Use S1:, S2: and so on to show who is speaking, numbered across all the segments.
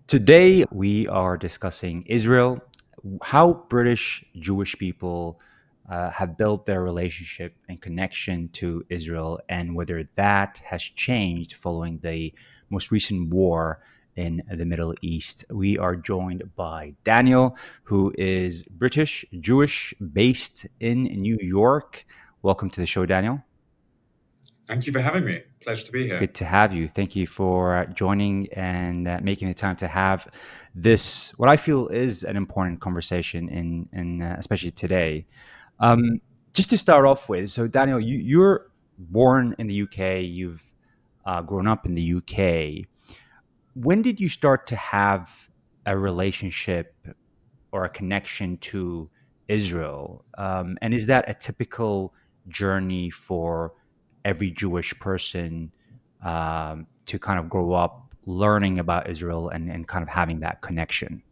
S1: Today, we are discussing Israel, how British Jewish people have built their relationship and connection to Israel, and whether that has changed following the most recent war in the Middle East. We are joined by Daniel, who is British Jewish based in New York. Welcome to the show, Daniel.
S2: Thank you for having me. Pleasure to be here.
S1: Good to have you. Thank you for joining and making the time to have this, what I feel is an important conversation in especially today. Just to start off with, so Daniel, you're born in the UK. You've grown up in the UK. When did you start to have a relationship or a connection to Israel? And is that a typical journey for every Jewish person to kind of grow up learning about Israel and kind of having that connection?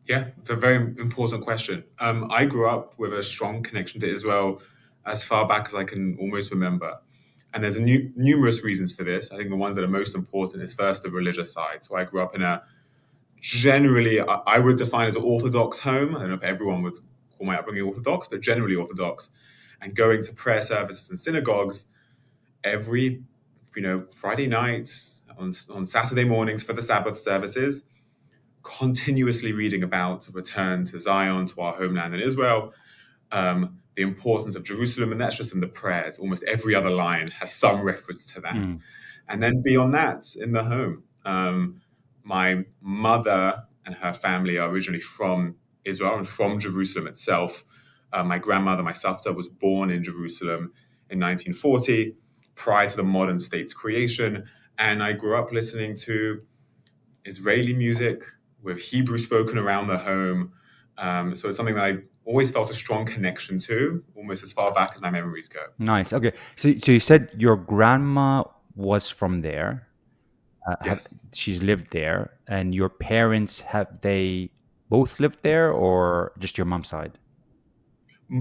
S2: Yeah, it's a very important question. I grew up with a strong connection to Israel as far back as I can almost remember. And there's numerous reasons for this. I think the ones that are most important is first the religious side. So I grew up in a generally, I would define as an Orthodox home. I don't know if everyone would call my upbringing Orthodox, but generally Orthodox. And going to prayer services and synagogues every, Friday nights, on Saturday mornings for the Sabbath services, continuously reading about the return to Zion, to our homeland in Israel, the importance of Jerusalem, and that's just in the prayers. Almost every other line has some reference to that.
S1: Mm.
S2: And then beyond that, in the home, my mother and her family are originally from Israel and from Jerusalem itself. My grandmother, my savta, was born in Jerusalem in 1940, prior to the modern state's creation. And I grew up listening to Israeli music with Hebrew spoken around the home. So it's something that I always felt a strong connection to, almost as far back as my memories go.
S1: Nice. Okay. So you said your grandma was from there.
S2: Yes.
S1: She's lived there, and your parents, have they both lived there, or just your mom's side?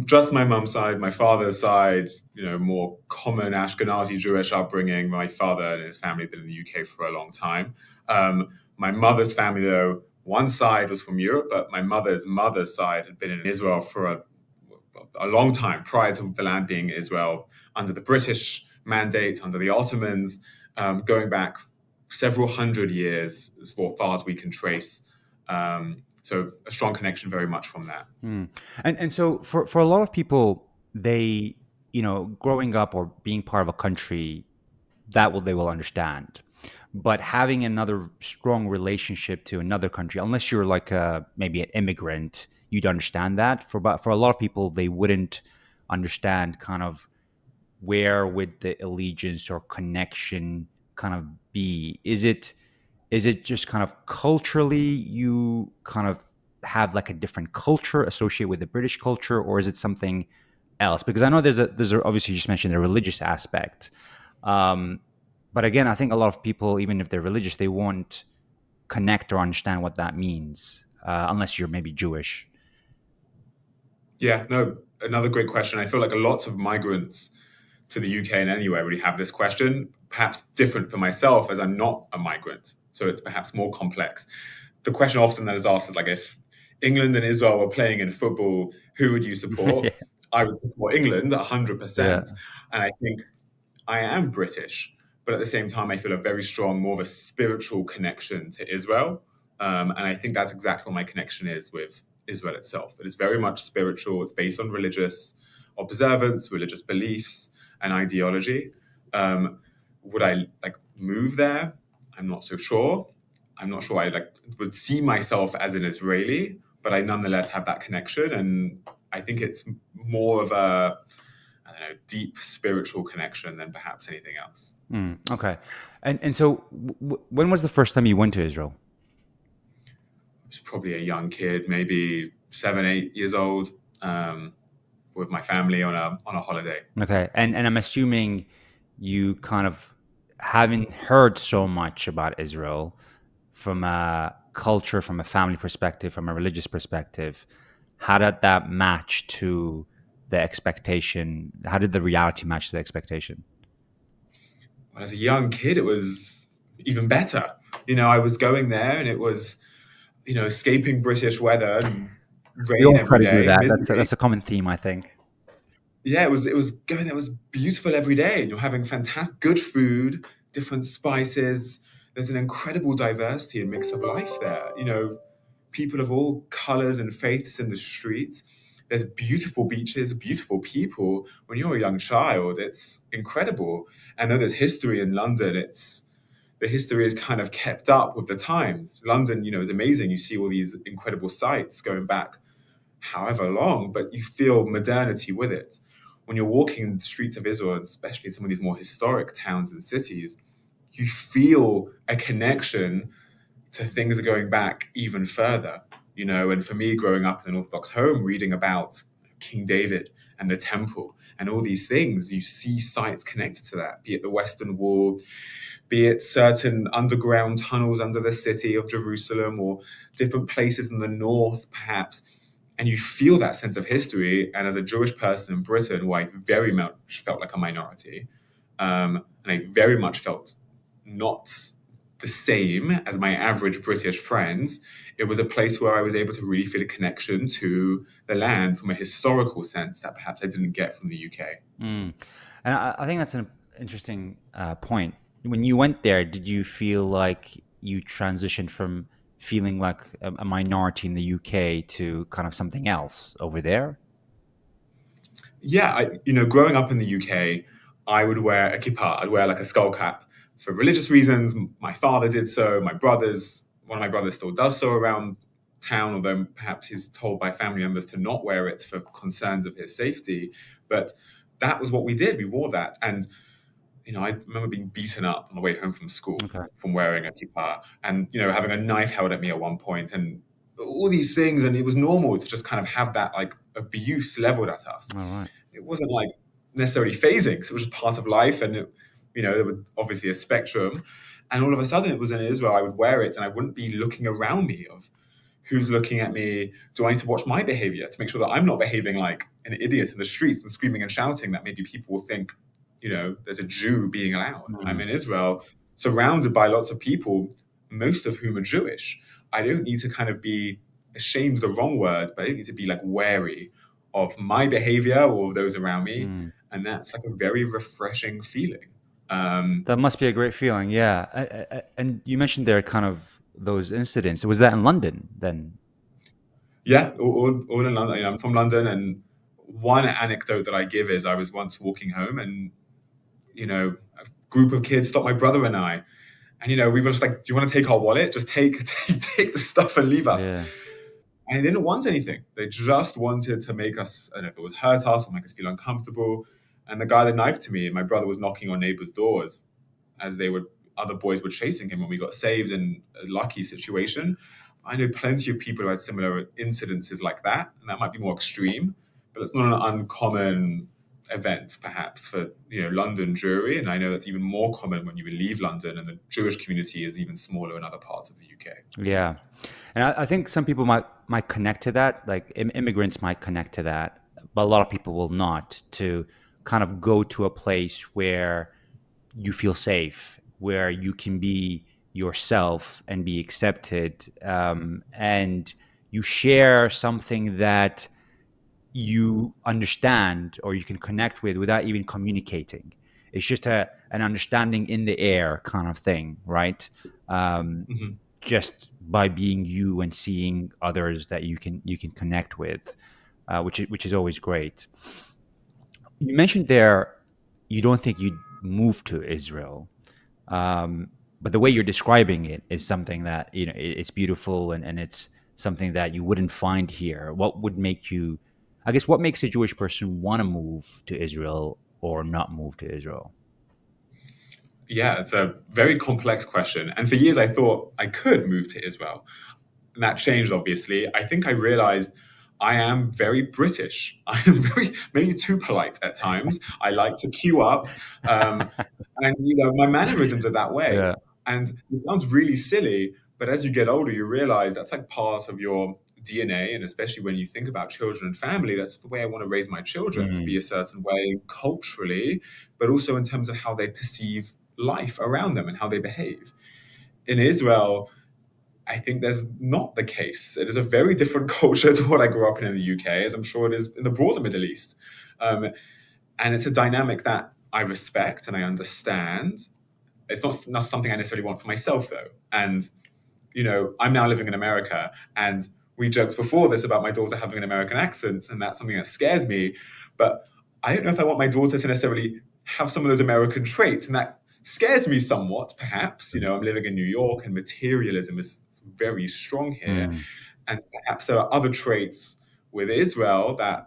S2: Just my mum's side, my father's side, more common Ashkenazi Jewish upbringing. My father and his family have been in the UK for a long time. My mother's family, though, one side was from Europe, but my mother's side had been in Israel for a long time prior to the land being Israel under the British mandate, under the Ottomans, going back several hundred years as far as we can trace. So a strong connection very much from that.
S1: Mm. And so for a lot of people, they, growing up or being part of a country, they will understand. But having another strong relationship to another country, unless you're like maybe an immigrant, you'd understand that. But for a lot of people, they wouldn't understand kind of where would the allegiance or connection kind of be. Is it just kind of culturally you kind of have like a different culture associated with the British culture, or is it something else? Because I know there's obviously, you just mentioned the religious aspect. Um, but again, I think a lot of people, even if they're religious, they won't connect or understand what that means, unless you're maybe Jewish.
S2: Yeah, no, another great question. I feel like a lot of migrants to the UK and anywhere really have this question, perhaps different for myself as I'm not a migrant. So it's perhaps more complex. The question often that is asked is like, if England and Israel were playing in football, who would you support? I would support England
S1: Yeah.
S2: 100%. And I think I am British, but at the same time, I feel a very strong, more of a spiritual connection to Israel. And I think that's exactly what my connection is with Israel itself. It is very much spiritual. It's based on religious observance, religious beliefs, and ideology. Would I like move there? I'm not so sure. I'm not sure I would see myself as an Israeli, but I nonetheless have that connection, and I think it's more of a, I don't know, deep spiritual connection than perhaps anything else.
S1: Okay. And so when was the first time you went to Israel?
S2: I was probably a young kid, maybe 7, 8 years old, with my family on a holiday.
S1: Okay. And I'm assuming you kind of haven't heard so much about Israel from a culture, from a family perspective, from a religious perspective. How did that match to the expectation? How did the reality match to the expectation?
S2: But as a young kid, it was even better. I was going there and it was, escaping British weather and
S1: We
S2: rain
S1: all try
S2: every
S1: to do
S2: day,
S1: that.
S2: misery.
S1: That's a common theme, I think.
S2: Yeah, it was going there was beautiful every day, and you're having fantastic good food, different spices. There's an incredible diversity and mix of life there. People of all colors and faiths in the streets. There's beautiful beaches, beautiful people. When you're a young child, it's incredible. And though there's history in London, it's the history is kind of kept up with the times. London, is amazing. You see all these incredible sites going back however long, but you feel modernity with it. When you're walking in the streets of Israel, and especially in some of these more historic towns and cities, you feel a connection to things going back even further. And for me, growing up in an Orthodox home, reading about King David and the temple and all these things, you see sites connected to that, be it the Western Wall, be it certain underground tunnels under the city of Jerusalem or different places in the north, perhaps. And you feel that sense of history. And as a Jewish person in Britain, where I very much felt like a minority, and I very much felt not the same as my average British friends, it was a place where I was able to really feel a connection to the land from a historical sense that perhaps I didn't get from the UK.
S1: Mm. And I think that's an interesting point. When you went there, did you feel like you transitioned from feeling like a minority in the UK to kind of something else over there?
S2: Yeah, growing up in the UK, I would wear a kippah. I'd wear like a skull cap for religious reasons. My father did so. One of my brothers still does so around town, although perhaps he's told by family members to not wear it for concerns of his safety. But that was what we did. We wore that. And, I remember being beaten up on the way home from school
S1: Okay.
S2: from wearing a kippah and, having a knife held at me at one point and all these things. And it was normal to just kind of have that like abuse leveled at us.
S1: All right.
S2: It wasn't like necessarily phasing. So it was just part of life. And, there was obviously a spectrum. And all of a sudden it was in Israel, I would wear it and I wouldn't be looking around me of who's looking at me. Do I need to watch my behavior to make sure that I'm not behaving like an idiot in the streets and screaming and shouting that maybe people will think, there's a Jew being allowed. I'm
S1: Mm.
S2: in Israel, surrounded by lots of people, most of whom are Jewish. I don't need to kind of be ashamed, the wrong word, but I don't need to be like wary of my behavior or of those around me.
S1: Mm.
S2: And that's like a very refreshing feeling. Um,
S1: That must be a great feeling. Yeah. And you mentioned there kind of those incidents. Was that in London then?
S2: yeah, all in London. I'm from London, and one anecdote that I give is I was once walking home, and a group of kids stopped my brother and I, and we were just like, "Do you want to take our wallet? Just take the stuff and leave us."
S1: Yeah.
S2: And they didn't want anything. They just wanted to make us, I don't know if it was hurt us or make us feel uncomfortable. And the guy that knifed to me, and my brother was knocking on neighbors' doors as other boys were chasing him when we got saved in a lucky situation. I know plenty of people who had similar incidences like that, and that might be more extreme, but it's not an uncommon event, perhaps, for London Jewry. And I know that's even more common when you leave London, and the Jewish community is even smaller in other parts of the UK.
S1: Yeah. And I think some people might connect to that, like immigrants might connect to that, but a lot of people will not, to kind of go to a place where you feel safe, where you can be yourself and be accepted, and you share something that you understand or you can connect with without even communicating. It's just an understanding in the air kind of thing, right? Um,
S2: Mhm.
S1: just by being you and seeing others that you can connect with, which is always great. You mentioned there you don't think you'd move to Israel, um, but the way you're describing it is something that it's beautiful, and it's something that you wouldn't find here. What would make you? I guess what makes a Jewish person want to move to Israel or not move to Israel?
S2: Yeah, it's a very complex question. And for years, I thought I could move to Israel. And that changed, obviously. I think I realized I am very British. I am maybe too polite at times. I like to queue up. Um, and, my mannerisms are that way.
S1: Yeah.
S2: And it sounds really silly, but as you get older, you realize that's like part of your DNA. And especially when you think about children and family, that's the way I want to raise my children, to be
S1: Mm.
S2: a certain way culturally, but also in terms of how they perceive life around them and how they behave. in Israel, I think there's not the case. It is a very different culture to what I grew up in the UK, as I'm sure it is in the broader Middle East. Um, and it's a dynamic that I respect and I understand. It's not something I necessarily want for myself, though. And I'm now living in America, and we joked before this about my daughter having an American accent, and that's something that scares me. But I don't know if I want my daughter to necessarily have some of those American traits, and that scares me somewhat, perhaps. I'm living in New York, and materialism is very strong here.
S1: Mm.
S2: And perhaps there are other traits with Israel that,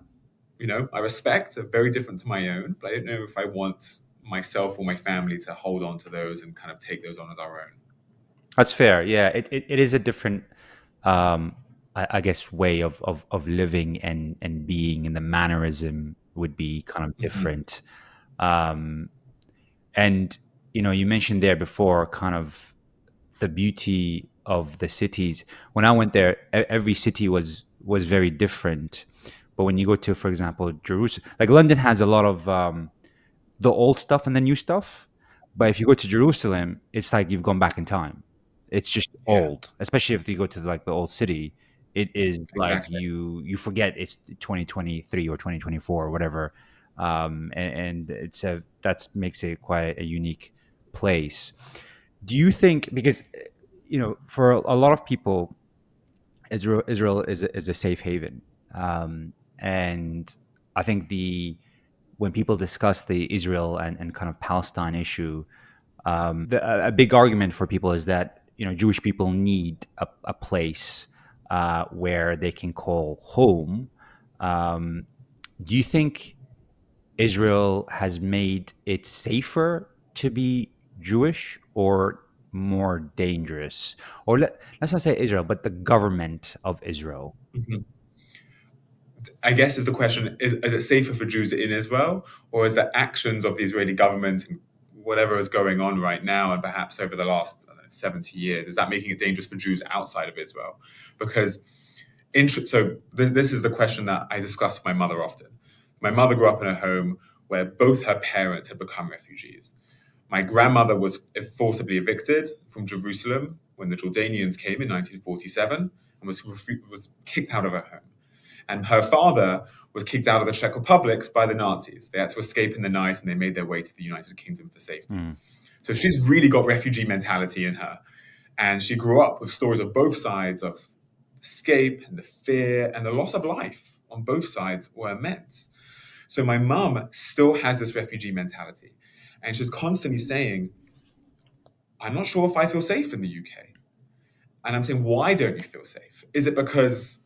S2: I respect, are very different to my own, but I don't know if I want myself or my family to hold on to those and kind of take those on as our own.
S1: That's fair. Yeah, it is a different, I guess, way of living and being, and the mannerism would be kind of
S2: Mhm.
S1: different. Um, and you mentioned there before, kind of the beauty of the cities. When I went there, every city was very different. But when you go to, for example, Jerusalem, like London has a lot of the old stuff and the new stuff. But if you go to Jerusalem, it's like you've gone back in time. It's just
S2: Yeah,
S1: old, especially if you go to like the old city. It is like
S2: exactly.
S1: you forget it's 2023 or 2024 or whatever, and it's a that makes it quite a unique place. Do you think, because for a lot of people, Israel is a safe haven, and I think the when people discuss the Israel and kind of Palestine issue, a big argument for people is that Jewish people need a place where they can call home. Um, do you think Israel has made it safer to be Jewish, or more dangerous? Or let's not say Israel, but the government of Israel.
S2: Mhm. I guess is the question: is it safer for Jews in Israel, or is the actions of the Israeli government and whatever is going on right now, and perhaps over the last, I don't know, 70 years, is that making it dangerous for Jews outside of Israel? Because this is the question that I discuss with my mother often. My mother grew up in a home where both her parents had become refugees. My grandmother was forcibly evicted from Jerusalem when the Jordanians came in 1947 and was kicked out of her home. And her father was kicked out of the Czech Republic by the Nazis. They had to escape in the night, and they made their way to the United Kingdom for safety.
S1: Mm,
S2: So she's really got refugee mentality in her. And she grew up with stories of both sides of escape and the fear and the loss of life on both sides were immense. So my mum still has this refugee mentality. And she's constantly saying, I'm not sure if I feel safe in the UK. And I'm saying, why don't you feel safe? Is it because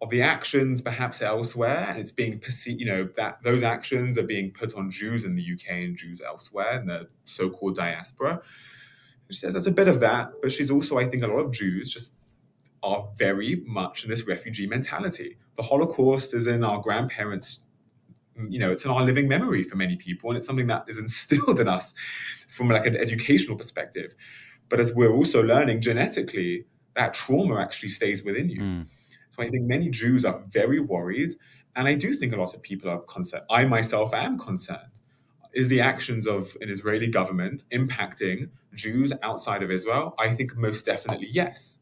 S2: of the actions perhaps elsewhere, and it's being perceived, that those actions are being put on Jews in the UK and Jews elsewhere in the so-called diaspora? And she says that's a bit of that, but she's also, I think, a lot of Jews just are very much in this refugee mentality. The Holocaust is in our grandparents', it's in our living memory for many people, and it's something that is instilled in us from like an educational perspective. But as we're also learning genetically, that trauma actually stays within you.
S1: mm,
S2: So I think many Jews are very worried, and I do think a lot of people are concerned. I myself am concerned. Is the actions of an Israeli government impacting Jews outside of Israel? I think most definitely yes.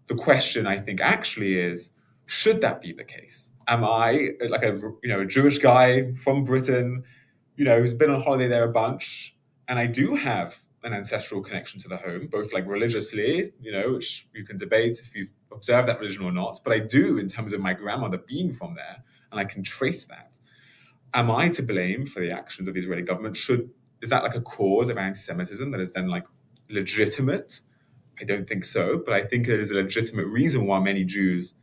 S2: The question I think actually is, should that be the case? Am I like a Jewish guy from Britain, who's been on holiday there a bunch, and I do have an ancestral connection to the home, both like religiously, which you can debate if you've observed that religion or not, but I do in terms of my grandmother being from there, and I can trace that. Am I to blame for the actions of the Israeli government? Is that like a cause of anti-Semitism that is then like legitimate? I don't think so, but I think there is a legitimate reason why many Jews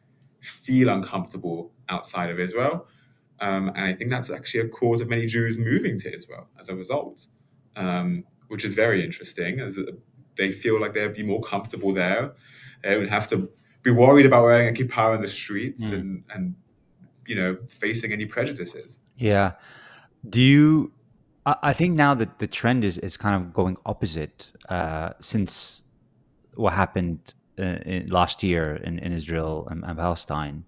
S2: feel uncomfortable outside of Israel. And I think that's actually a cause of many Jews moving to Israel as a result, which is very interesting, as they feel like they'd be more comfortable there. They don't have to be worried about wearing a kippah in the streets
S1: mm.
S2: and facing any prejudices.
S1: Yeah. Do you? I think now that the trend is kind of going opposite since what happened last year in Israel and Palestine.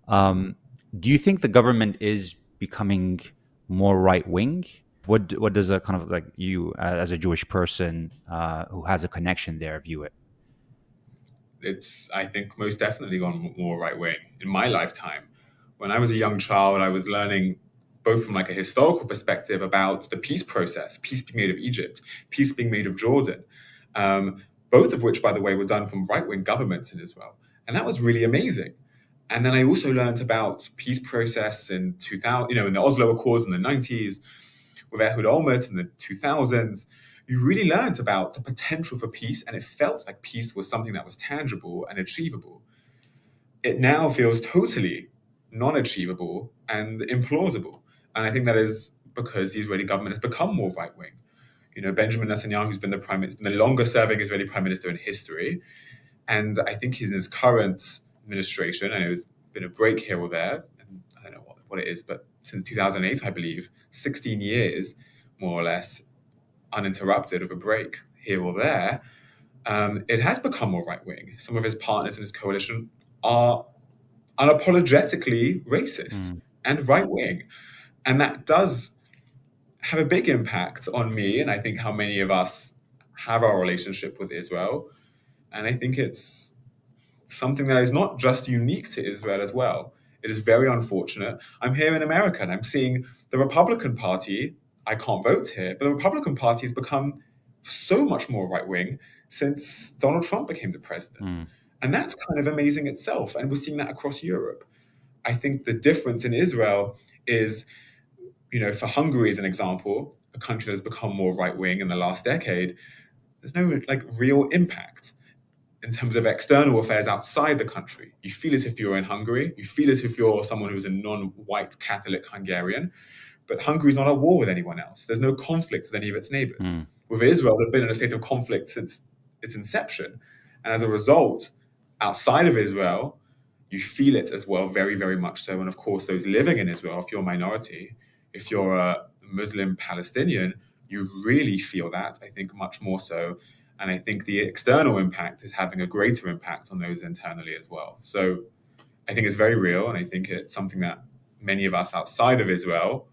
S1: Um, do you think the government is becoming more right wing? What does a kind of like you as a Jewish person who has a connection there view it?
S2: It's, I think, most definitely gone more right wing in my lifetime. When I was a young child, I was learning both from like a historical perspective about the peace process, peace being made of Egypt, peace being made of Jordan, both of which, by the way, were done from right wing governments in Israel, and that was really amazing. And then I also learned about peace process in 2000, in the Oslo Accords in the 90s, with Ehud Olmert in the 2000s. You really learned about the potential for peace, and it felt like peace was something that was tangible and achievable. It now feels totally non-achievable and implausible. And I think that is because the Israeli government has become more right-wing. Benjamin Netanyahu, who's been the prime minister, been the longest serving Israeli prime minister in history. And I think in his current administration, I know there's been a break here or there, and I don't know what it is, but since 2008, I believe, 16 years, more or less, uninterrupted of a break here or there, it has become more right wing. Some of his partners in his coalition are unapologetically racist
S1: Mm.
S2: and right wing. And that does have a big impact on me, and I think how many of us have our relationship with Israel. And I think it's something that is not just unique to Israel as well. It is very unfortunate. I'm here in America and I'm seeing the Republican Party. I can't vote here, but the Republican Party has become so much more right wing since Donald Trump became the president.
S1: Mm.
S2: And that's kind of amazing itself. And we're seeing that across Europe. I think the difference in Israel is, for Hungary as an example, a country that's become more right wing in the last decade, there's no like real impact in terms of external affairs outside the country. You feel it if you're in Hungary. You feel it if you're someone who's a non-white Catholic Hungarian. But Hungary's not at war with anyone else. There's no conflict with any of its neighbors.
S1: Mm.
S2: With Israel, they've been in a state of conflict since its inception. And as a result, outside of Israel, you feel it as well, very, very much so. And of course, those living in Israel, if you're a minority, if you're a Muslim Palestinian, you really feel that, I think, much more so. And I think the external impact is having a greater impact on those internally as well. So I think it's very real. And I think it's something that many of us outside of Israel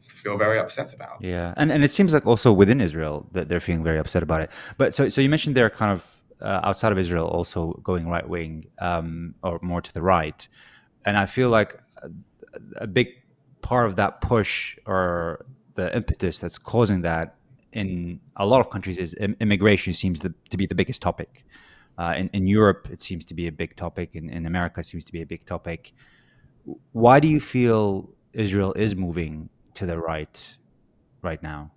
S2: feel very upset about.
S1: Yeah, and it seems like also within Israel that they're feeling very upset about it. But so you mentioned they're kind of outside of Israel also going right wing or more to the right, and I feel like a big part of that push or the impetus that's causing that in a lot of countries is immigration seems to be the biggest topic. In Europe, it seems to be a big topic. In America, it seems to be a big topic. Why do you feel Israel is moving to the right now?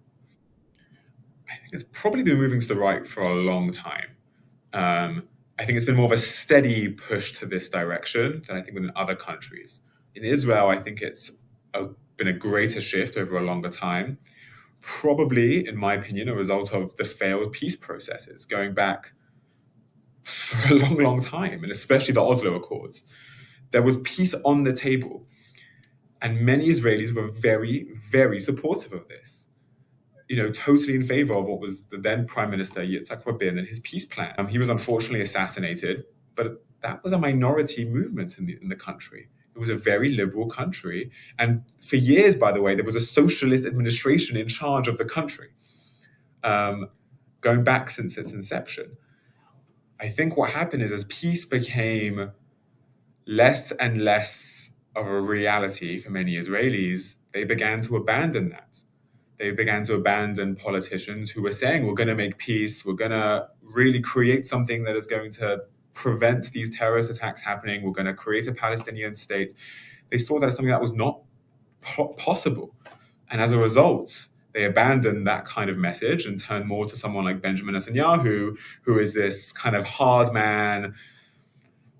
S2: I think it's probably been moving to the right for a long time. I think it's been more of a steady push to this direction than I think within other countries. In Israel, I think been a greater shift over a longer time. Probably, in my opinion, a result of the failed peace processes going back for a long, long time, and especially the Oslo Accords. There was peace on the table, and many Israelis were very, very supportive of this. Totally in favor of what was the then Prime Minister Yitzhak Rabin and his peace plan. He was unfortunately assassinated, but that was a minority movement in the country. It was a very liberal country. And for years, by the way, there was a socialist administration in charge of the country, going back since its inception. I think what happened is as peace became less and less of a reality for many Israelis, they began to abandon that. They began to abandon politicians who were saying, we're going to make peace, we're going to really create something that is going to prevent these terrorist attacks happening, we're going to create a Palestinian state. They saw that as something that was not possible. And as a result, they abandoned that kind of message and turned more to someone like Benjamin Netanyahu, who is this kind of hard man,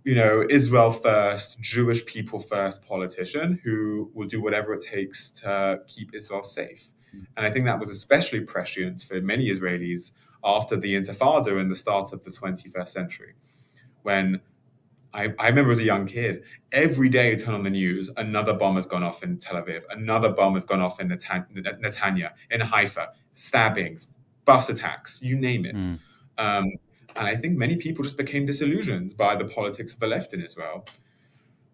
S2: Israel first, Jewish people first politician who will do whatever it takes to keep Israel safe. And I think that was especially prescient for many Israelis after the Intifada in the start of the 21st century. When I remember as a young kid, every day you turn on the news, another bomb has gone off in Tel Aviv, another bomb has gone off in Netanya, in Haifa, stabbings, bus attacks, you name it.
S1: Mm.
S2: And I think many people just became disillusioned by the politics of the left in Israel.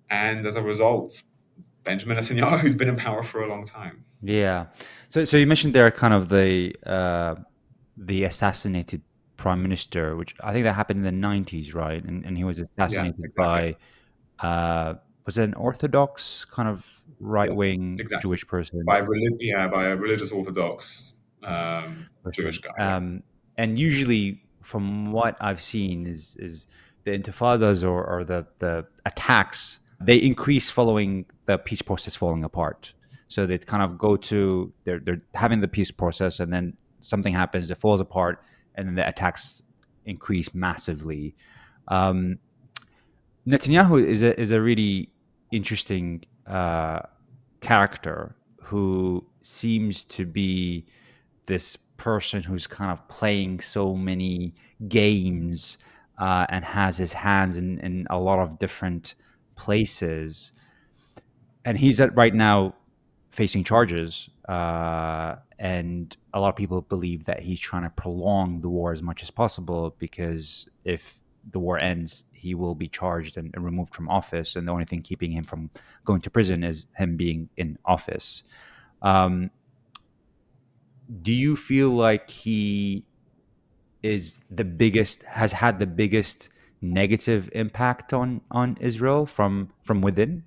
S2: And as a result, Benjamin Netanyahu, who's been in power for a long time.
S1: Yeah. So you mentioned there kind of the assassinated prime minister, which I think that happened in the 90s, right? And he was
S2: Yeah,
S1: assassinated
S2: exactly.
S1: by was it an Orthodox kind of right
S2: Yeah,
S1: wing
S2: exactly.
S1: Jewish person?
S2: By a religious Orthodox Jewish
S1: Person.
S2: guy. Yeah.
S1: And usually, from what I've seen, is the intifadas or the attacks they increase following the peace process falling apart. So they kind of go to they're having the peace process, and then something happens, it falls apart, and then the attacks increase massively. Um, Netanyahu is a really interesting character who seems to be this person who's kind of playing so many games and has his hands in a lot of different places. And he's right now facing charges. And a lot of people believe that he's trying to prolong the war as much as possible because if the war ends, he will be charged and removed from office. And the only thing keeping him from going to prison is him being in office. Um, do you feel like he is the biggest has had the biggest negative impact on Israel from within?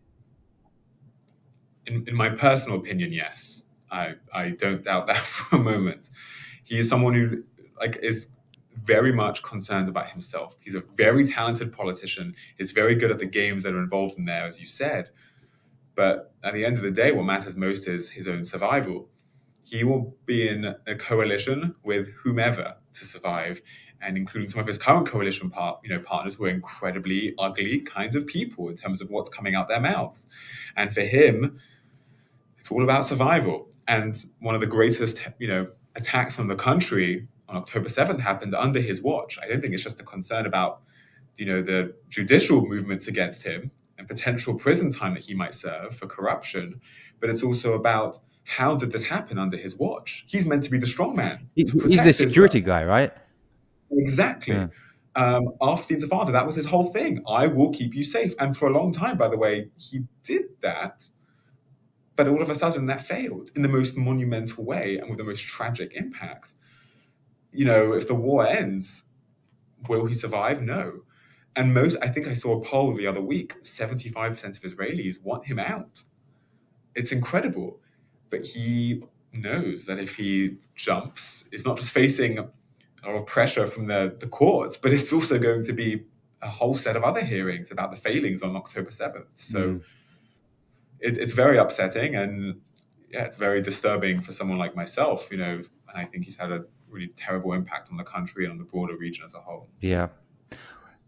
S2: In my personal opinion, yes. I don't doubt that for a moment. He is someone who is very much concerned about himself. He's a very talented politician. He's very good at the games that are involved in there, as you said. But at the end of the day, what matters most is his own survival. He will be in a coalition with whomever to survive, and including some of his current coalition partners who are incredibly ugly kinds of people in terms of what's coming out their mouths. And for him, it's all about survival. And one of the greatest, attacks on the country on October 7th happened under his watch. I don't think it's just a concern about, the judicial movements against him and potential prison time that he might serve for corruption, but it's also about how did this happen under his watch? He's meant to be the strong man to
S1: He's the
S2: protect
S1: security
S2: Israel.
S1: guy, right?
S2: Exactly.
S1: Yeah.
S2: After the Intifada, that was his whole thing. I will keep you safe. And for a long time, by the way, he did that. But all of a sudden, that failed in the most monumental way and with the most tragic impact. If the war ends, will he survive? No. And I think I saw a poll the other week 75% of Israelis want him out. It's incredible. But he knows that if he jumps, it's not just facing a lot of pressure from the courts, but it's also going to be a whole set of other hearings about the failings on October 7th. So
S1: Mm.
S2: it's very upsetting and yeah, it's very disturbing for someone like myself, and I think he's had a really terrible impact on the country and on the broader region as a whole.
S1: Yeah.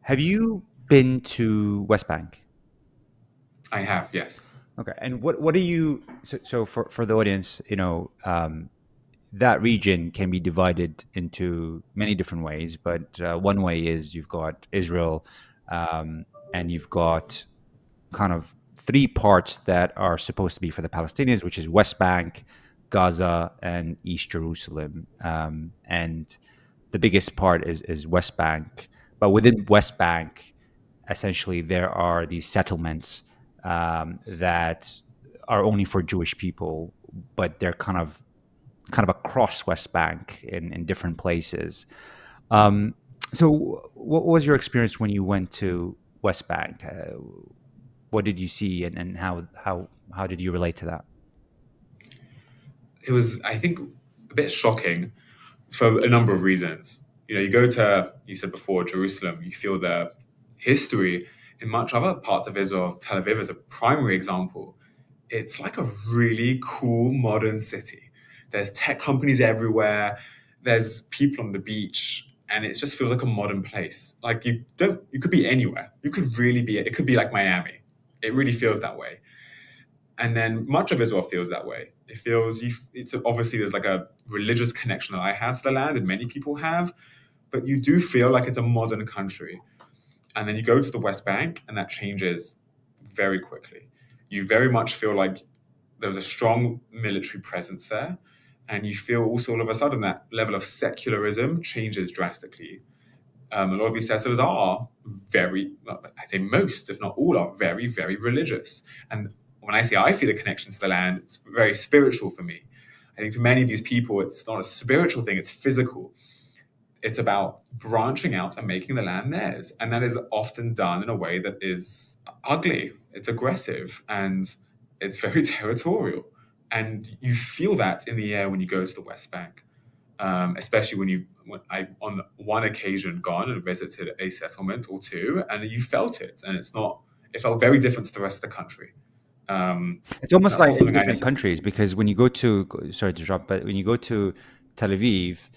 S1: Have you been to West Bank?
S2: I have, yes.
S1: Okay. And what do you so for the audience, that region can be divided into many different ways, but one way is you've got Israel, and you've got kind of three parts that are supposed to be for the Palestinians, which is West Bank, Gaza, and East Jerusalem. And the biggest part is West Bank. But within West Bank, essentially, there are these settlements that are only for Jewish people, but they're kind of across West Bank in different places. Um, so, what was your experience when you went to West Bank? What did you see, and how did you relate to that?
S2: It was, I think, a bit shocking for a number of reasons. You go to, you said before, Jerusalem, you feel the history in much other parts of Israel. Tel Aviv is a primary example. It's like a really cool modern city. There's tech companies everywhere. There's people on the beach, and it just feels like a modern place. Like you could be anywhere. You could really be. It could be like Miami. It really feels that way. And then much of Israel feels that way. It feels it's obviously there's like a religious connection that I have to the land, and many people have, but you do feel like it's a modern country. And then you go to the West Bank, and that changes very quickly. You very much feel like there's a strong military presence there, and you feel also all of a sudden that level of secularism changes drastically. A lot of these settlers are very, I think most, if not all, are very, very religious. And when I say I feel a connection to the land, it's very spiritual for me. I think for many of these people, it's not a spiritual thing, it's physical. It's about branching out and making the land theirs. And that is often done in a way that is ugly, it's aggressive, and it's very territorial. And you feel that in the air when you go to the West Bank, especially when I've on one occasion gone and visited a settlement or two, and you felt it, and it felt very different to the rest of the country.
S1: It's almost
S2: That's
S1: like
S2: not
S1: in
S2: something I
S1: different
S2: necessarily.
S1: countries because when you go to, sorry to drop, but when you go to Tel Aviv,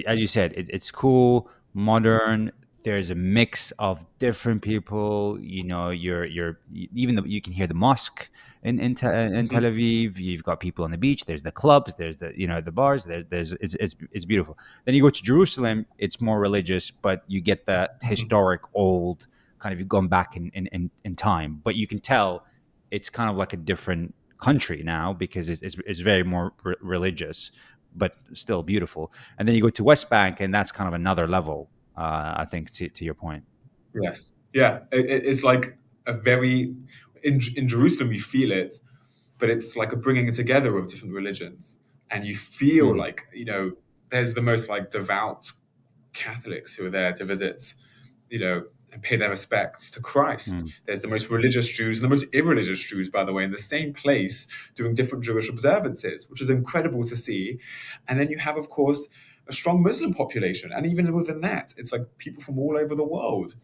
S1: as you said, it's cool, modern. There's a mix of different people. You know, even though you can hear the mosque in Tel
S2: Mhm,
S1: Aviv. You've got people on the beach. There's the clubs. There's the bars. There's it's beautiful. Then you go to Jerusalem. It's more religious, but you get that
S2: mhm.
S1: historic old kind of you've gone back in time. But you can tell it's kind of like a different country now because it's very more religious, but still beautiful. And then you go to West Bank, and that's kind of another level. I think to your point.
S2: Yes. Yeah. It's like a very in Jerusalem you feel it, but it's like a bringing together of different religions, and you feel
S1: Mm,
S2: like there's the most like devout Catholics who are there to visit, and pay their respects to Christ.
S1: mm,
S2: There's the most religious Jews and the most irreligious Jews, by the way, in the same place doing different Jewish observances, which is incredible to see. And then you have, of course, a strong Muslim population. And even within that, it's like people from all over the world,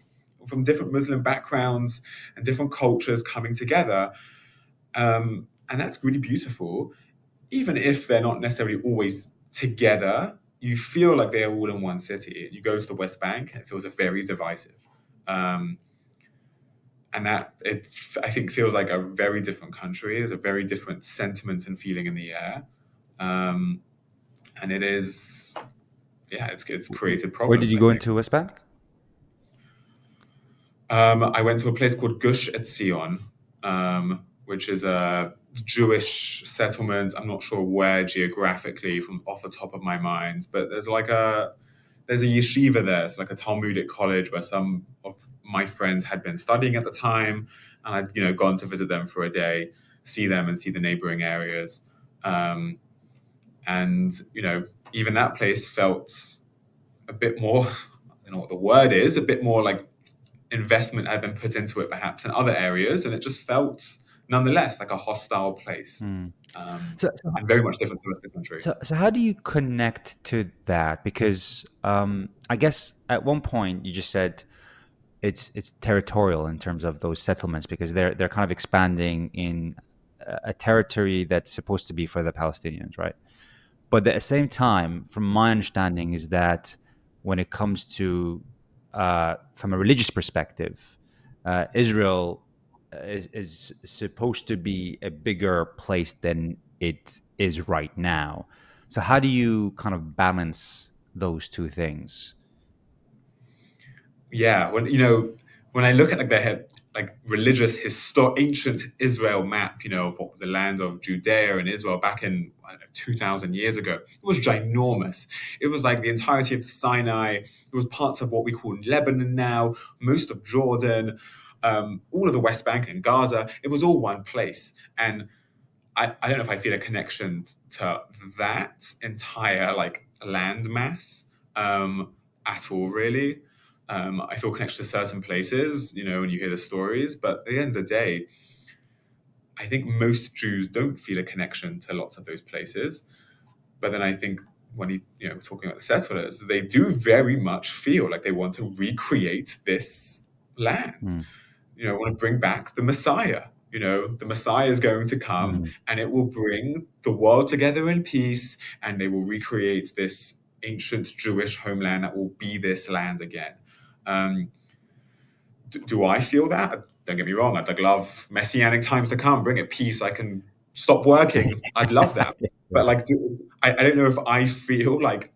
S2: from different Muslim backgrounds and different cultures coming together. And that's really beautiful. Even if they're not necessarily always together, you feel like they're all in one city. You go to the West Bank, and it feels very divisive. Um, and that I think feels like a very different country. There's a very different sentiment and feeling in the air, um, and it is, yeah, it's created
S1: where did
S2: problems,
S1: you
S2: I
S1: go
S2: think.
S1: into West Bank?
S2: I went to a place called Gush Etzion, which is a Jewish settlement. I'm not sure where geographically from off the top of my mind, but there's a yeshiva there. It's like a Talmudic college where some of my friends had been studying at the time, and I'd gone to visit them for a day, see them and see the neighboring areas. Um, and even that place felt a bit more. I don't know what the word is. A bit more like investment had been put into it, perhaps in other areas, and it just felt nonetheless like a hostile place,
S1: Mm.
S2: um,
S1: So,
S2: and very much different from the rest of the country.
S1: so how do you connect to that? Because I guess at one point you just said it's territorial in terms of those settlements because they're kind of expanding in a territory that's supposed to be for the Palestinians, right? But at the same time, from my understanding, is that when it comes to from a religious perspective, Israel is supposed to be a bigger place than it is right now. So how do you kind of balance those two things?
S2: Yeah, when I look at like like religious ancient Israel map, of what the land of Judea and Israel back in, I don't know, 2,000 years ago, it was ginormous. It was like the entirety of the Sinai. It was parts of what we call Lebanon now, most of Jordan, all of the West Bank and Gaza. It was all one place. And I don't know if I feel a connection to that entire like land mass, at all, really. I feel connection to certain places, when you hear the stories, but at the end of the day, I think most Jews don't feel a connection to lots of those places. But then I think when talking about the settlers, they do very much feel like they want to recreate this land.
S1: Mm,
S2: Want to bring back the Messiah. The Messiah is going to come,
S1: mm,
S2: and it will bring the world together in peace, and they will recreate this ancient Jewish homeland that will be this land again. Um, do I feel that? Don't get me wrong. I'd like love messianic times to come. Bring it peace. I can stop working. I'd love that.
S1: yeah.
S2: But like, I don't know if I feel like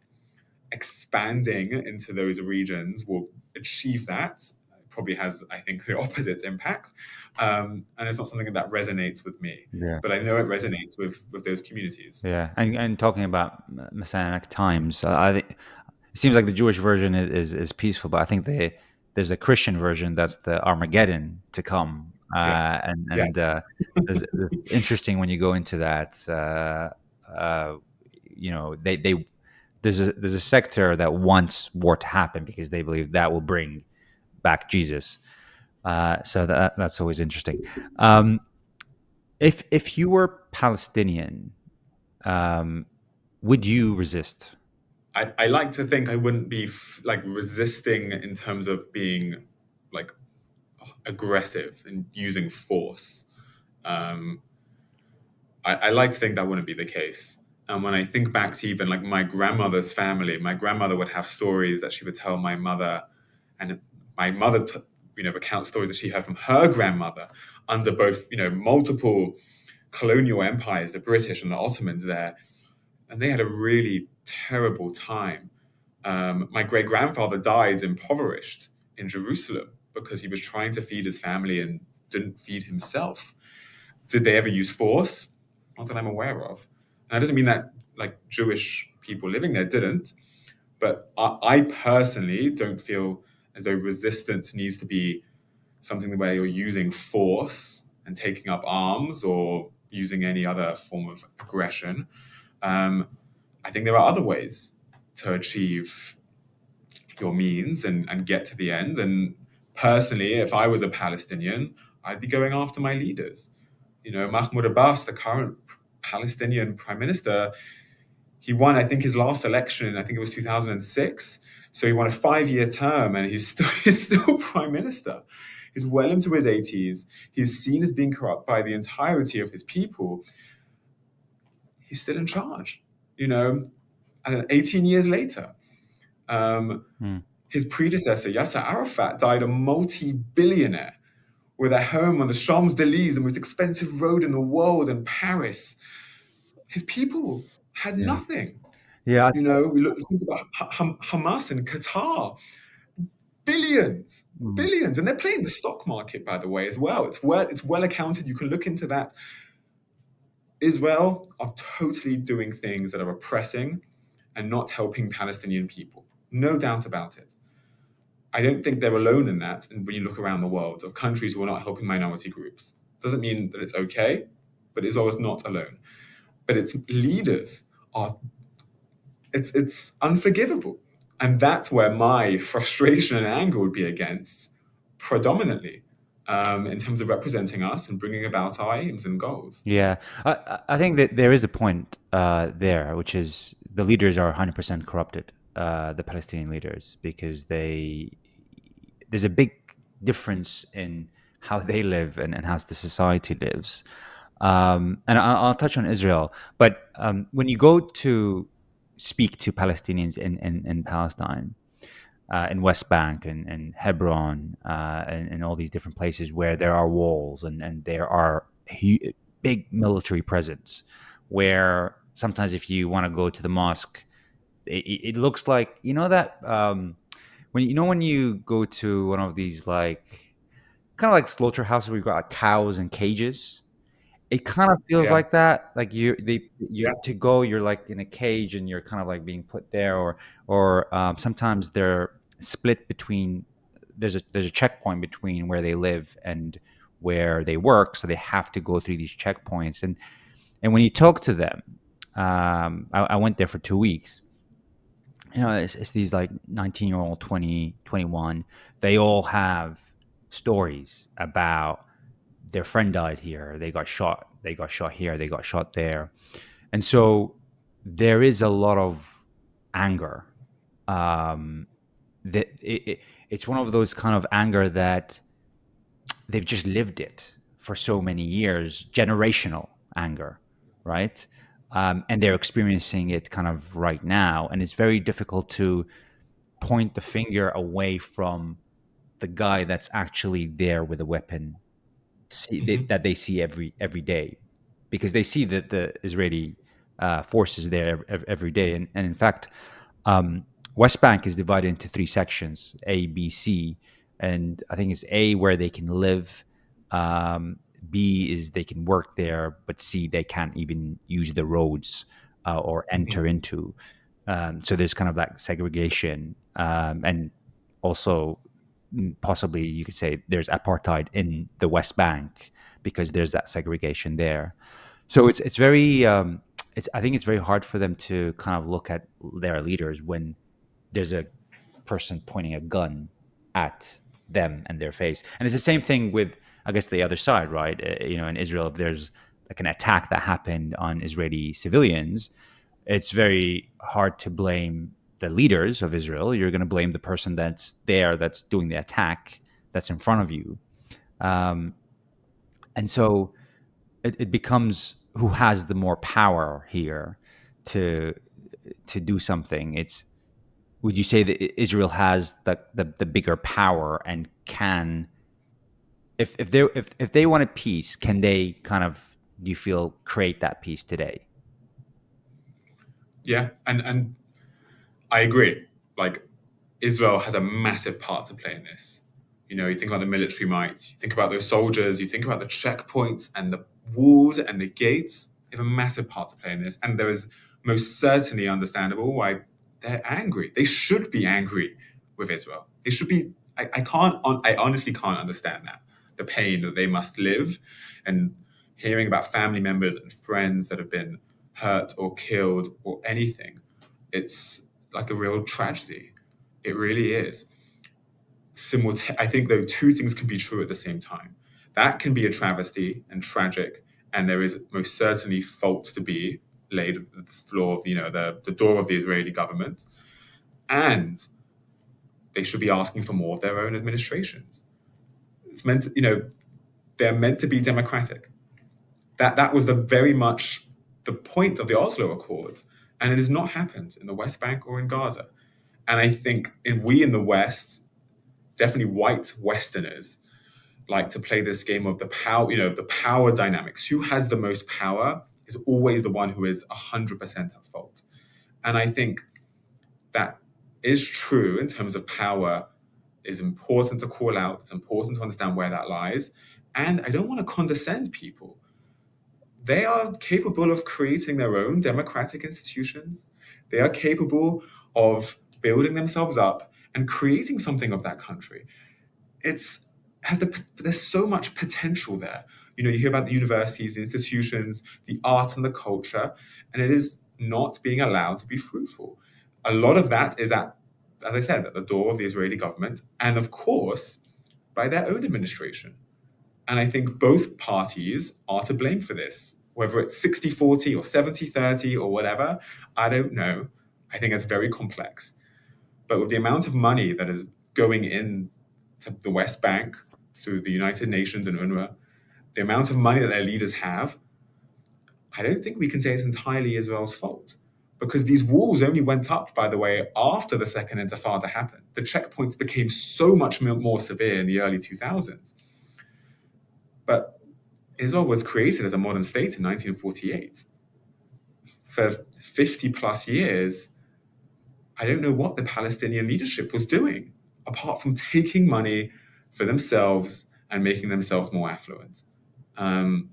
S2: expanding into those regions will achieve that. It probably has, I think, the opposite impact, and it's not something that resonates with me.
S1: Yeah.
S2: But I know it resonates with those communities.
S1: Yeah, and talking about messianic times, I think it seems like the Jewish version is peaceful, but I think there's a Christian version that's the Armageddon to come.
S2: Yes.
S1: and
S2: Yes.
S1: it's interesting when you go into that. Uh, they there's a sector that wants war to happen because they believe that will bring back Jesus. So that's always interesting. Um, if you were Palestinian, um, would you resist?
S2: I like to think I wouldn't be like resisting in terms of being like aggressive and using force. Um, I like to think that wouldn't be the case. And when I think back to even like my grandmother's family, my grandmother would have stories that she would tell my mother, and my mother, recount stories that she heard from her grandmother under both, multiple colonial empires, the British and the Ottomans there, and they had a really terrible time. My great grandfather died impoverished in Jerusalem because he was trying to feed his family and didn't feed himself. Did they ever use force? Not that I'm aware of. And that doesn't mean that like Jewish people living there didn't, but I personally don't feel as though resistance needs to be something where you're using force and taking up arms or using any other form of aggression. Um, I think there are other ways to achieve your means and get to the end. And personally, if I was a Palestinian, I'd be going after my leaders. Mahmoud Abbas, the current Palestinian prime minister, he won, I think, his last election, I think it was 2006. So he won a 5-year term and he's still prime minister. He's well into his 80s. He's seen as being corrupt by the entirety of his people. He's still in charge, and 18 years later. Um,
S1: Hmm.
S2: his predecessor, Yasser Arafat, died a multi-billionaire with a home on the Champs-Élysées, the most expensive road in the world in Paris. His people had
S1: Yeah,
S2: nothing.
S1: yeah.
S2: We think about Hamas in Qatar, billions,
S1: Mhm.
S2: billions, and they're playing the stock market, by the way, as well. It's well accounted. You can look into that. Israel are totally doing things that are oppressing and not helping Palestinian people. No doubt about it. I don't think they're alone in that. And when you look around the world of countries who are not helping minority groups, doesn't mean that it's okay, but Israel is not alone. But its leaders are it's unforgivable. And that's where my frustration and anger would be against predominantly, in terms of representing us and bringing about our aims and goals.
S1: Yeah, I think that there is a point there, which is the leaders are 100% corrupted, the Palestinian leaders, because there's a big difference in how they live and how the society lives. And I'll touch on Israel, but when you go to speak to Palestinians in Palestine, in West Bank and Hebron, and all these different places where there are walls and there are big military presence, where sometimes if you want to go to the mosque, it looks like that when you go to one of these like kind of like slaughterhouses where you've got like cows and cages. It kind of feels
S2: Yeah,
S1: like that. Like
S2: yeah,
S1: you to go, you're like in a cage and you're kind of like being put there, or sometimes they're split between. There's a checkpoint between where they live and where they work, so they have to go through these checkpoints. And when you talk to them, I went there for 2 weeks. It's these like 19-year-old, 20, 21. They all have stories about their friend died here, they got shot here, they got shot there. And so there is a lot of anger. Um, it's one of those kind of anger that they've just lived it for so many years, generational anger, right? And they're experiencing it kind of right now. And it's very difficult to point the finger away from the guy that's actually there with a weapon
S2: hmm
S1: that they see every day, because they see that the Israeli forces there every day, and in fact, West Bank is divided into three sections: A, B, C, and I think it's A where they can live, B is they can work there, but C they can't even use the roads or enter
S2: hmm
S1: into. So there's kind of that segregation, and also possibly you could say there's apartheid in the West Bank because there's that segregation there. So it's very it's I think it's very hard for them to kind of look at their leaders when there's a person pointing a gun at them and their face. And it's the same thing with, I guess, the other side, right? In Israel, if there's like an attack that happened on Israeli civilians, it's very hard to blame the leaders of Israel. You're going to blame the person that's there, that's doing the attack, that's in front of you. Um, and so it becomes who has the more power here to do something. It's Would you say that Israel has the bigger power and can, if they wanted peace, can they kind of, do you feel, create that peace today?
S2: Yeah, and I agree. Like, Israel has a massive part to play in this. You think about the military might, you think about those soldiers, you think about the checkpoints and the walls and the gates. They have a massive part to play in this, and there is most certainly understandable why they're angry. They should be angry with Israel. They should be. I can't. I honestly can't understand that, the pain that they must live, and hearing about family members and friends that have been hurt or killed or anything. It's like a real tragedy. It really is. I think though two things can be true at the same time. That can be a travesty and tragic, and there is most certainly fault to be laid at the floor of the door of the Israeli government, and they should be asking for more of their own administrations. It's meant to, they're meant to be democratic. That was the very much the point of the Oslo Accords, and it has not happened in the West Bank or in Gaza. And I think we in the West, definitely white Westerners, like to play this game of the power, the power dynamics. Who has the most power is always the one who is 100% at fault. And I think that is true in terms of power, is important to call out. It's important to understand where that lies. And I don't want to condescend people. They are capable of creating their own democratic institutions. They are capable of building themselves up and creating something of that country. It's there's so much potential there. You hear about the universities, the institutions, the art and the culture, and it is not being allowed to be fruitful. A lot of that is as I said, at the door of the Israeli government, and of course, by their own administration. And I think both parties are to blame for this. Whether it's 60-40 or 70-30 or whatever, I don't know. I think it's very complex. But with the amount of money that is going in to the West Bank through the United Nations and UNRWA, the amount of money that their leaders have, I don't think we can say it's entirely Israel's fault. Because these walls only went up, by the way, after the Second Intifada happened. The checkpoints became so much more severe in the early 2000s. But Israel was created as a modern state in 1948. For 50 plus years, I don't know what the Palestinian leadership was doing, apart from taking money for themselves and making themselves more affluent. Um,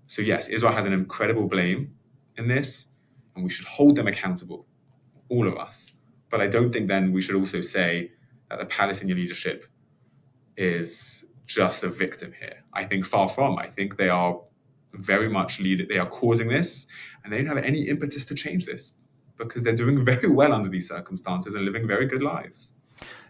S2: so, yes, Israel has an incredible blame in this, and we should hold them accountable, all of us. But I don't think then we should also say that the Palestinian leadership is just a victim here. I think far from. I think they are very much they are causing this, and they don't have any impetus to change this because they're doing very well under these circumstances and living very good lives.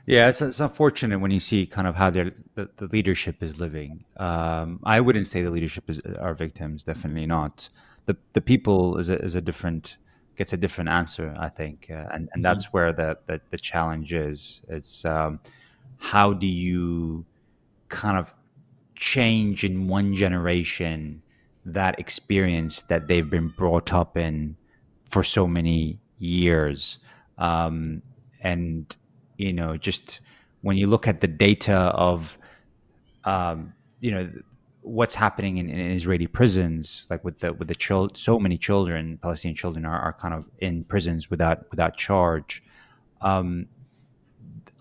S1: Yeah, it's unfortunate when you see kind of how the leadership is living. I wouldn't say the leadership are victims. Definitely not. The people is a different, gets a different answer, I think, and that's where the challenge is. It's how do you kind of change in one generation that experience that they've been brought up in for so many years. And just when you look at the data of um, you know what's happening in Israeli prisons, like with the so many children, Palestinian children are kind of in prisons without charge. um,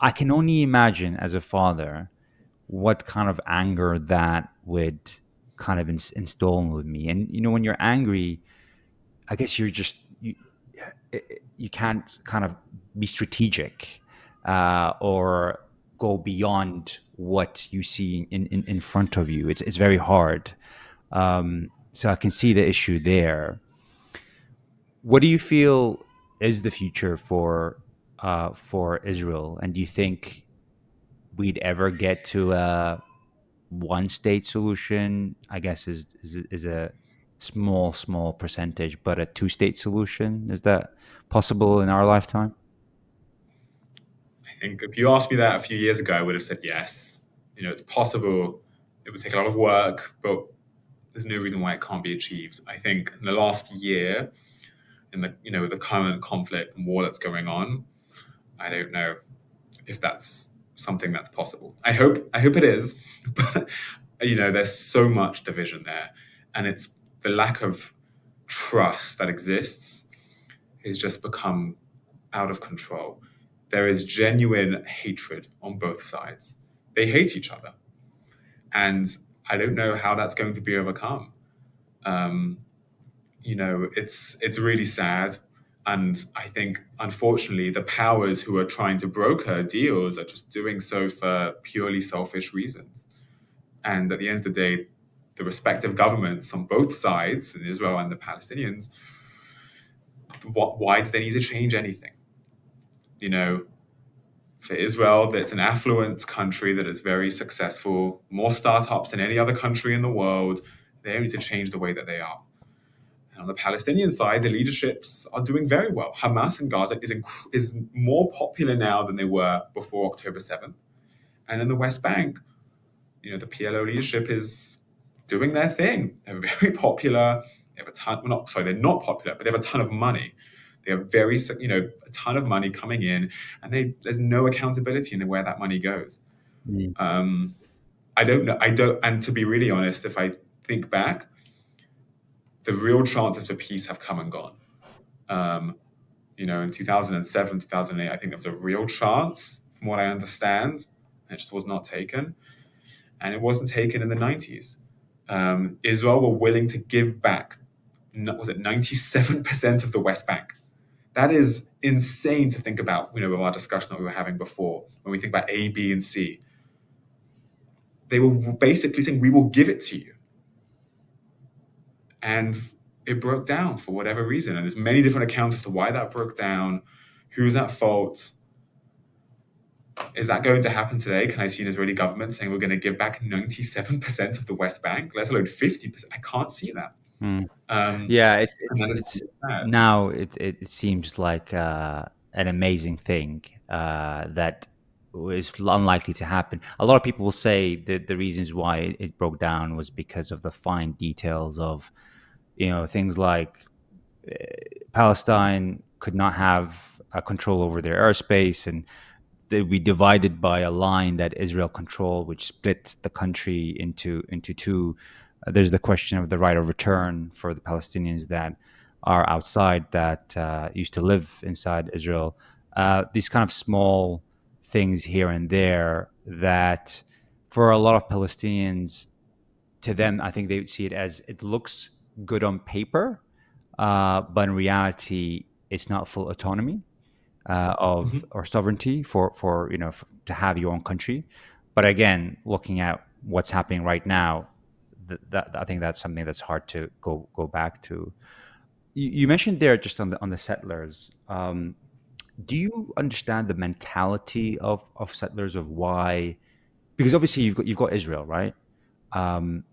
S1: I can only imagine as a father what kind of anger that would kind of install with me. And when you're angry, I guess you can't kind of be strategic, or go beyond what you see in front of you. It's very hard. So I can see the issue there. What do you feel is the future for Israel? And do you think we'd ever get to a one state solution? I guess is a small percentage, but a two-state solution, is that possible in our lifetime?
S2: I think if you asked me that a few years ago, I would have said yes. It's possible. It would take a lot of work, but there's no reason why it can't be achieved. I think in the last year, in the with the current conflict and war that's going on, I don't know if that's something that's possible. I hope it is, but there's so much division there, and it's the lack of trust that exists has just become out of control. There is genuine hatred on both sides. They hate each other, and I don't know how that's going to be overcome. Um, it's really sad. And I think, unfortunately, the powers who are trying to broker deals are just doing so for purely selfish reasons. And at the end of the day, the respective governments on both sides, in Israel and the Palestinians, why do they need to change anything? You know, for Israel, that's an affluent country that is very successful, more startups than any other country in the world. They need to change the way that they are. And on the Palestinian side, the leaderships are doing very well. Hamas in Gaza is more popular now than they were before October 7th. And in the West Bank, the PLO leadership is doing their thing. They're very popular. They have a ton, well, not, sorry, they're not popular, but they have a ton of money. They have a ton of money coming in, and there's no accountability in where that money goes.
S1: Mm.
S2: I don't know. And to be really honest, if I think back, the real chances for peace have come and gone. In 2007, 2008, I think there was a real chance, from what I understand. It just was not taken. And it wasn't taken in the 90s. Israel were willing to give back, was it 97% of the West Bank? That is insane to think about, with our discussion that we were having before, when we think about A, B, and C. They were basically saying, we will give it to you. And it broke down for whatever reason. And there's many different accounts as to why that broke down, who's at fault. Is that going to happen today? Can I see an Israeli government saying we're going to give back 97% of the West Bank, let alone 50%? I can't see that.
S1: Mm.
S2: Um,
S1: Yeah,
S2: and that is
S1: it's
S2: really sad.
S1: now it seems like an amazing thing that is unlikely to happen. A lot of people will say that the reasons why it broke down was because of the fine details of things like Palestine could not have control over their airspace, and they'd be divided by a line that Israel controlled, which splits the country into two. There's the question of the right of return for the Palestinians that are outside, that used to live inside Israel. These kind of small things here and there that, for a lot of Palestinians, to them, I think they would see it as it looks good on paper, but in reality, it's not full autonomy of
S2: Mhm.
S1: or sovereignty to have your own country. But again, looking at what's happening right now, that I think that's something that's hard to go back to. You mentioned there just on the settlers. Do you understand the mentality of settlers, of why? Because obviously you've got Israel, right? Um,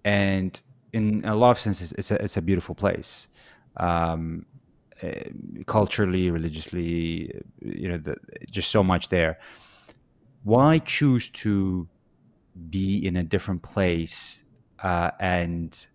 S1: and in a lot of senses, it's a beautiful place. Um, uh, Culturally, religiously, just so much there. Why choose to be in a different place and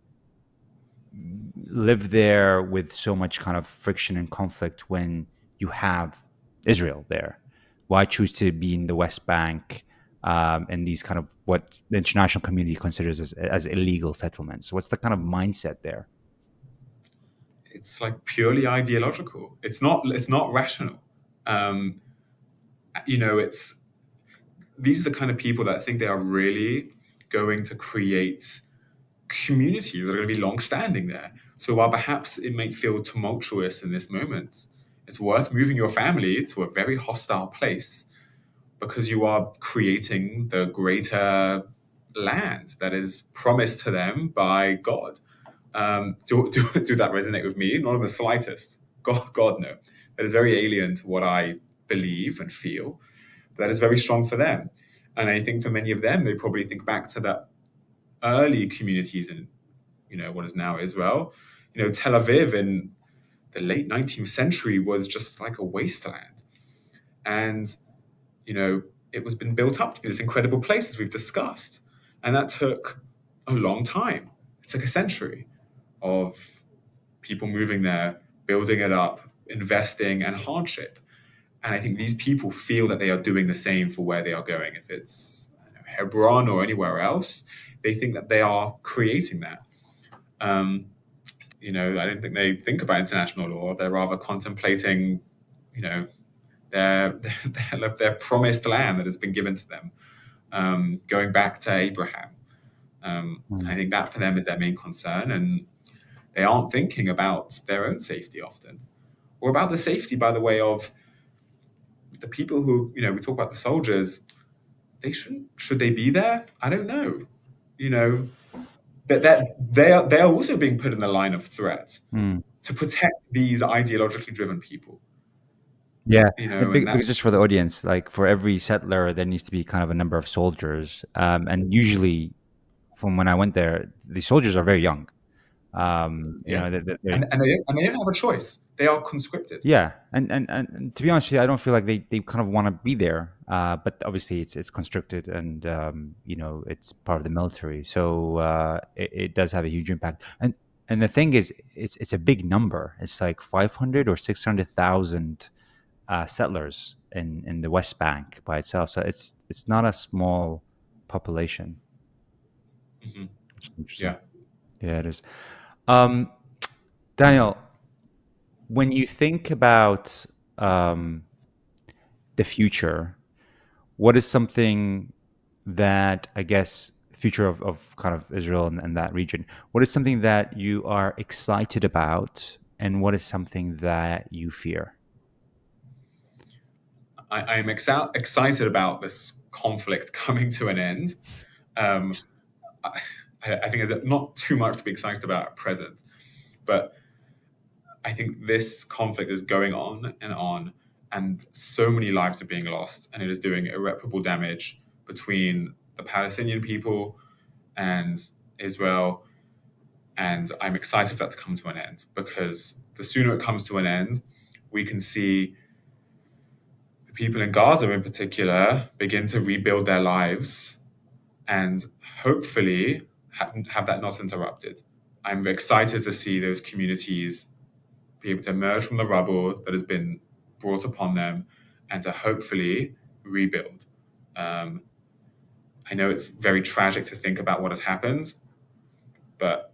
S1: live there with so much kind of friction and conflict when you have Israel there? Why choose to be in the West Bank and these kind of what the international community considers as illegal settlements? What's the kind of mindset there?
S2: It's like purely ideological. It's not rational. Um, it's these are the kind of people that think they are really going to create communities that are going to be long-standing there. So while perhaps it may feel tumultuous in this moment, it's worth moving your family to a very hostile place because you are creating the greater land that is promised to them by God. Do that resonate with me? Not in the slightest. God, no. That is very alien to what I believe and feel. But that is very strong for them. And I think for many of them, they probably think back to the early communities in, what is now Israel. Tel Aviv in the late 19th century was just like a wasteland. And, it was been built up to be this incredible place, as we've discussed. And that took a long time. It took a century of people moving there, building it up, investing, and hardship. And I think these people feel that they are doing the same for where they are going. If it's Hebron or anywhere else, they think that they are creating that. I don't think they think about international law. They're rather contemplating, their promised land that has been given to them, going back to Abraham. I think that for them is their main concern, and they aren't thinking about their own safety often, or about the safety, by the way, of the people who, we talk about the soldiers. Should they be there? I don't know. That they are also being put in the line of threat
S1: Mm.
S2: to protect these ideologically driven people.
S1: Yeah,
S2: And that
S1: because just for the audience, like for every settler, there needs to be kind of a number of soldiers, and usually, from when I went there, the soldiers are very young.
S2: yeah,
S1: They're,
S2: and they don't have a choice. They are conscripted.
S1: yeah, and to be honest with you, I don't feel like they kind of want to be there. But obviously, it's constricted, and it's part of the military, so it does have a huge impact. And the thing is, it's a big number. It's like 500 or 600,000 settlers in the West Bank by itself. So it's not a small population.
S2: Hmm.
S1: Which is interesting.
S2: Yeah.
S1: Yeah, it is. Um, Daniel, when you think about um, the future, what is something that I guess future of kind of Israel and that region? What is something that you are excited about, and what is something that you fear?
S2: I'm excited about this conflict coming to an end. Um, I, I think there's not too much to be excited about at present, but I think this conflict is going on, and so many lives are being lost, and it is doing irreparable damage between the Palestinian people and Israel. And I'm excited for that to come to an end, because the sooner it comes to an end, we can see the people in Gaza in particular begin to rebuild their lives and hopefully have that not interrupted. I'm excited to see those communities be able to emerge from the rubble that has been brought upon them and to hopefully rebuild. Um, I know it's very tragic to think about what has happened, but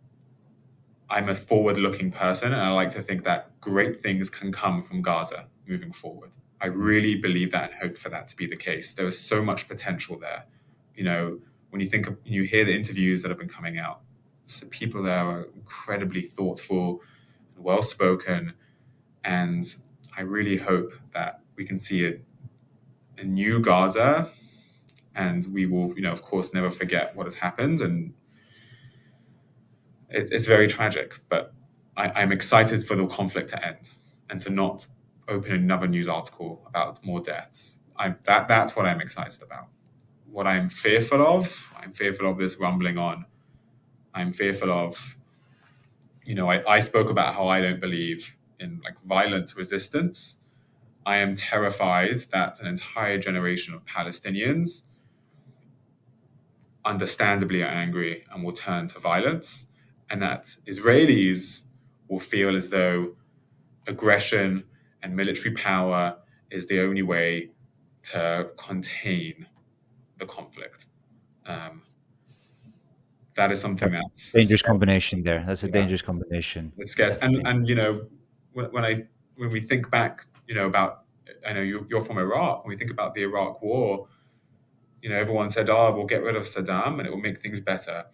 S2: I'm a forward looking person, and I like to think that great things can come from Gaza moving forward. I really believe that and hope for that to be the case. There is so much potential there. When you hear the interviews that have been coming out, so people there are incredibly thoughtful, well spoken, and I really hope that we can see a new Gaza, and we will, of course, never forget what has happened. And it's very tragic, but I'm excited for the conflict to end and to not open another news article about more deaths. That's what I'm excited about. What I'm fearful of this rumbling on. I'm fearful of, I spoke about how I don't believe in like violent resistance. I am terrified that an entire generation of Palestinians understandably are angry and will turn to violence, and that Israelis will feel as though aggression and military power is the only way to contain the conflict. Um, that is something
S1: That's
S2: that's
S1: a dangerous
S2: scary.
S1: combination there. That's a
S2: Yeah,
S1: dangerous combination.
S2: it scares. And
S1: Definitely.
S2: when we think back, about, I know you're from Iraq. When we think about the Iraq War, everyone said, "Oh, we'll get rid of Saddam and it will make things better,"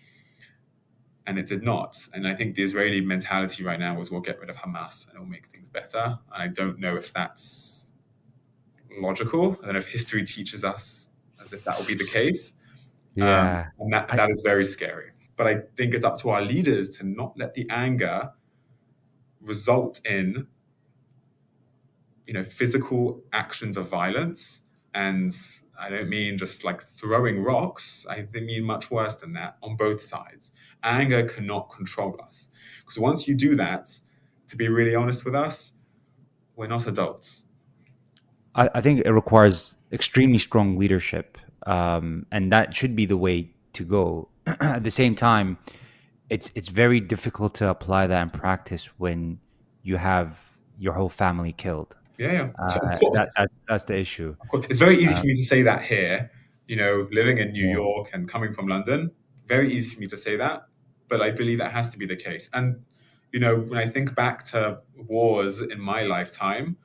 S2: and it did not. And I think the Israeli mentality right now was, "We'll get rid of Hamas and it will make things better." And I don't know if that's logical. I don't know if history teaches us as if that will be the case.
S1: Yeah.
S2: And that,
S1: I,
S2: that is very scary. But I think it's up to our leaders to not let the anger result in, physical actions of violence. And I don't mean just like throwing rocks. I mean much worse than that on both sides. Anger cannot control us. Because once you do that, to be really honest with us, we're not adults.
S1: I think it requires extremely strong leadership, and that should be the way to go. At the same time, it's very difficult to apply that in practice when you have your whole family killed.
S2: Yeah, yeah. So of course,
S1: That's the issue.
S2: of course. It's very easy
S1: Uh,
S2: for me to say that here, living in New
S1: yeah,
S2: York and coming from London, very easy for me to say that, but I believe that has to be the case. And, when I think back to wars in my lifetime,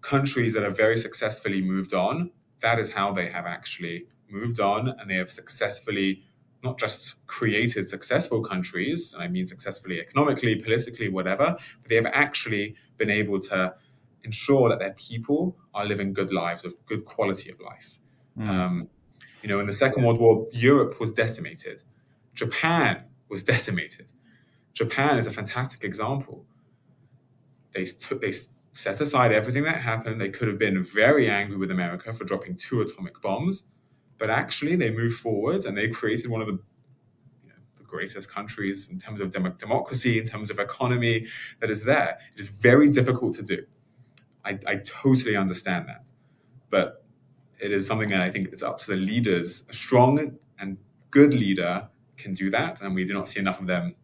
S2: countries that have very successfully moved on, that is how they have actually moved on, and they have successfully not just created successful countries, and I mean successfully economically, politically, whatever, but they have actually been able to ensure that their people are living good lives of good quality of life.
S1: mm,
S2: Um, in the Second World War, Europe was decimated. Japan was decimated. Japan is a fantastic example. They set aside everything that happened. They could have been very angry with America for dropping 2 atomic bombs, but actually they moved forward and they created one of the greatest countries in terms of democracy, in terms of economy that is there. It is very difficult to do. I totally understand that, but it is something that I think it's up to the leaders. A strong and good leader can do that, and we do not see enough of them,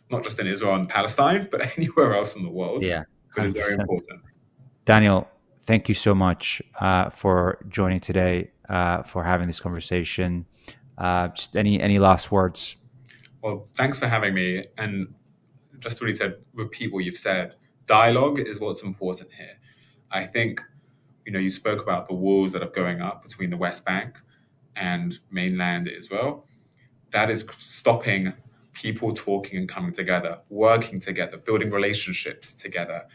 S2: not just in Israel and Palestine, but anywhere else in the world.
S1: yeah,
S2: But it's very
S1: 100%.
S2: important.
S1: Daniel, thank you so much for joining today, for having this conversation. Just any last words?
S2: Well, thanks for having me. And just to really repeat what you've said, dialogue is what's important here. I think, you spoke about the walls that are going up between the West Bank and mainland Israel. That is stopping people talking and coming together, working together, building relationships together.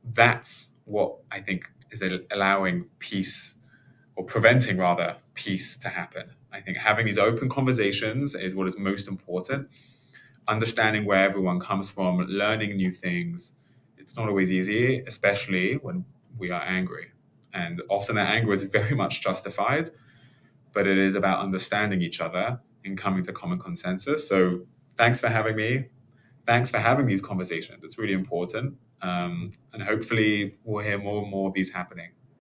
S2: That's what I think is allowing peace, or preventing rather peace to happen. I think having these open conversations is what is most important. Understanding where everyone comes from, learning new things. It's not always easy, especially when we are angry. And often that anger is very much justified, but it is about understanding each other and coming to common consensus. So thanks for having me. Thanks for having these conversations. It's really important. And hopefully we'll hear more and more of these happening.